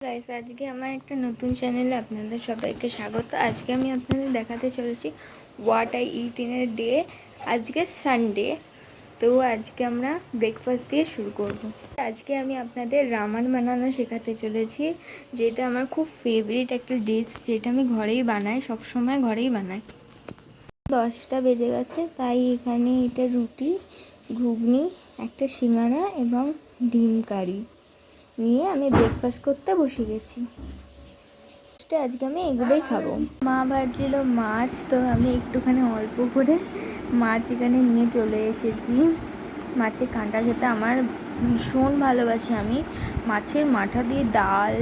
Guys, আজকে আমার একটা নতুন চ্যানেলে আপনাদের সবাইকে স্বাগত। আজকে আমি আপনাদের দেখাতে চলেছি what I it in a day. আজকে সানডে, তো আজকে আমরা ব্রেকফাস্ট দিয়ে শুরু করব। আজকে আমি আপনাদের রামান বানানো শেখাতে চলেছি, যেটা আমার খুব ফেভারিট একটা ডিশ, যেটা আমি ঘরেই বানাই, সবসময় ঘরেই বানাই। 10টা বেজে গেছে, তাই এখানে এটা রুটি, ঘুগনি, একটা সিঙ্গারা এবং ডিম কারি নিয়ে আমি ব্রেকফাস্ট করতে বসে গেছি। আজকে আমি এগুলোই খাবো। মা ভাজছিল মাছ, তো আমি একটুখানি অল্প করে মাছ এখানে নিয়ে চলে এসেছি। মাছের কাঁটা খেতে আমার ভীষণ ভালোবাসি। আমি মাছের মাথা দিয়ে ডাল,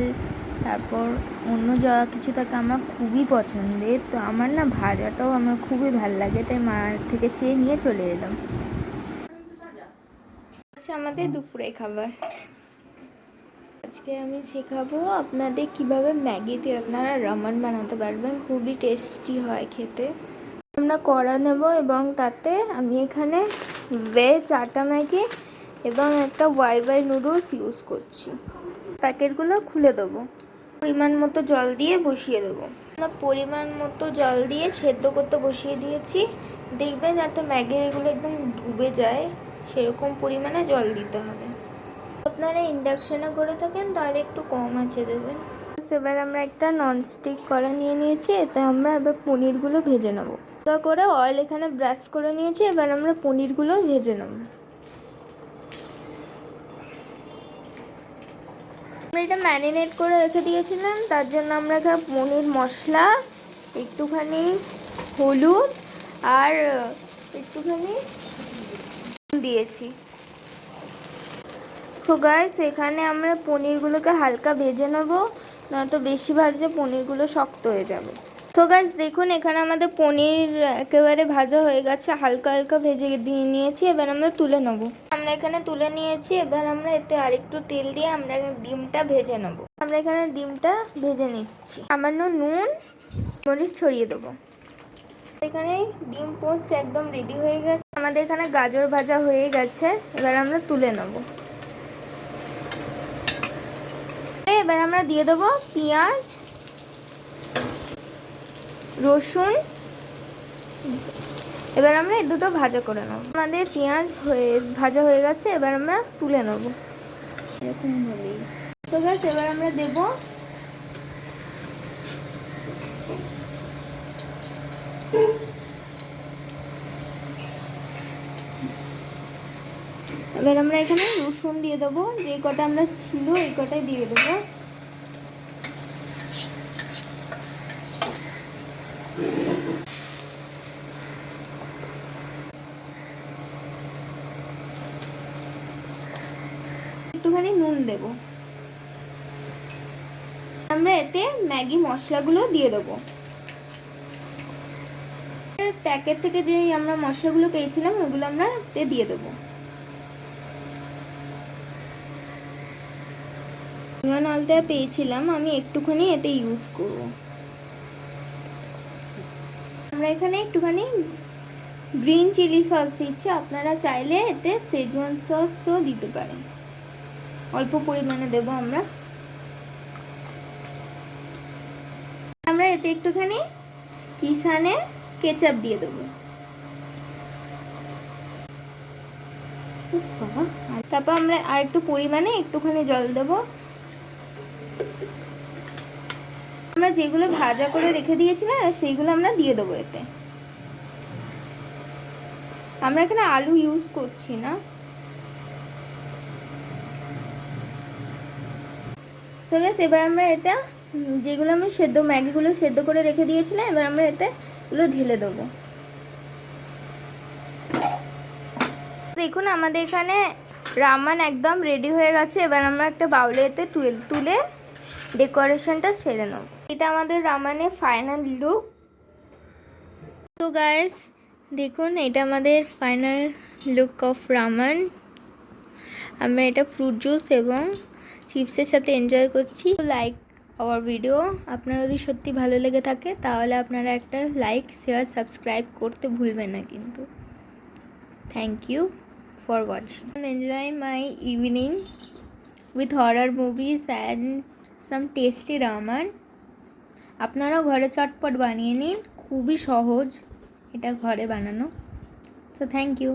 তারপর অন্য যা কিছু থাকে আমার খুবই পছন্দের। তো আমার না ভাজাটাও আমার খুবই ভালো লাগে, তাই মার থেকে চেয়ে নিয়ে চলে এলাম। আচ্ছা, আমাদের দুপুরে খাবার। আজকে আমি শেখাবো আপনাদের কিভাবে ম্যাগি দিয়ে আপনারা রামান বানাতে পারবেন। খুবই টেস্টি হয় খেতে। আমরা কড়া নেব এবং তাতে আমি এখানে ভেজ আটা ম্যাগি এবং একটা ওয়াই নুডলস ইউজ করছি। প্যাকেটগুলো খুলে দেবো। পরিমাণ মতো জল দিয়ে বসিয়ে দেবো। আমরা পরিমাণ মতো জল দিয়ে সেদ্ধ করতে বসিয়ে দিয়েছি। দেখবেন যাতে ম্যাগির এগুলো একদম ডুবে যায়, সেরকম পরিমাণে জল দিতে হবে। আপনারা ইন্ডাকশানে করে থাকেন তাহলে একটু কম আঁচে দেবেন। এবার আমরা একটা ননস্টিক কড়া নিয়ে নিয়েছি, এতে আমরা এবার পনিরগুলো ভেজে নেবো। করে অয়েল এখানে ব্রাশ করে নিয়েছি, এবার আমরা পনিরগুলো ভেজে নেব। আমরা এটা ম্যারিনেট করে রেখে দিয়েছিলাম, তার জন্য আমরা এখানে পনির মশলা, একটুখানি হলুদ আর একটুখানি দিয়েছি। তো গাইস, এখানে আমরা পনিরগুলোকে হালকা ভেজে নেব, নয়তো বেশি ভাজলে পনিরগুলো শক্ত হয়ে যাবে। তো গাইস দেখুন, এখানে আমাদের পনির একেবারে ভাজা হয়ে গেছে, হালকা হালকা ভেজে দিয়ে নিয়েছি। এবার আমরা তুলে নেব। আমরা এখানে তুলে নিয়েছি। এবার আমরা এতে আরেকটু তেল দিয়ে আমরা ডিমটা ভেজে নেব। আমরা এখানে ডিমটা ভেজে নিচ্ছি। সামান্য নুন মরিচ ছড়িয়ে দেবো। এখানে ডিম পোস্ট একদম রেডি হয়ে গেছে। আমাদের এখানে গাজর ভাজা হয়ে গেছে, এবার আমরা তুলে নেব। এবার আমরা দিয়ে দেবো পেঁয়াজ, রসুন। এবার আমরা এই দুটো ভাজা করে নেব। আমাদের পেঁয়াজ ভাজা হয়ে গেছে, এবার আমরা তুলে নেব এরকম ভাবেই। তো গাছ, এবার আমরা দেব এবার আমরা এখানে রসুন দিয়ে দেবো। যে কটা আমরা ছিল এই কটাই দিয়ে দেবো। একটুখানি নুন দেব। আমরা এতে ম্যাগি মশলাগুলো দিয়ে দেবো। প্যাকেট থেকে যে আমরা মশলাগুলো পেয়েছিলাম ওগুলো আমরা এতে দিয়ে দেবো। অয়েলটা পেয়েছিলাম, আমি একটুখানি এতে ইউজ করব। আমরা এখানে একটুখানি গ্রিন চিলি সস দিচ্ছি। আপনারা চাইলে এতে শেজওয়ান সসও দিতে পারেন, অল্প পরিমাণে দেব আমরা। আমরা এতে একটুখানি কিষানে কেচাপ দিয়ে দেবো। তারপর আমরা আর একটু পরিমাণে একটুখানি জল দেব। আমরা যেগুলো ভাজা করে রেখে দিয়েছিলাম সেইগুলো আমরা দিয়ে দেবো এতে। আমরা এখানে আলু ইউজ করছি না। তো গাইস, এবার আমরা এটা যেগুলো আমরা ম্যাগিগুলো সেদ্ধ করে রেখে দিয়েছিলাম, এবার আমরা এতে এগুলো ঢেলে দেবো। দেখুন, আমাদের এখানে রামান একদম রেডি হয়ে গেছে। এবার আমরা একটা বাউলে এতে তুলে ডেকোরেশনটা সেরে নেব। এটা আমাদের রামানের ফাইনাল লুক। তো গাইস দেখুন, এটা আমাদের ফাইনাল লুক অফ রামান। আমরা এটা ফ্রুট জুস এবং চিপসের সাথে এনজয় করছি। Like our video. আপনার যদি সত্যি ভালো লেগে থাকে তাহলে আপনারা একটা লাইক, শেয়ার, সাবস্ক্রাইব করতে ভুলবেন না কিন্তু। Thank you for watching. I'm enjoying my evening with horror movies and some tasty ramen. আপনারাও ঘরে চটপট বানিয়ে নিন, খুবই সহজ এটা ঘরে বানানো। So thank you.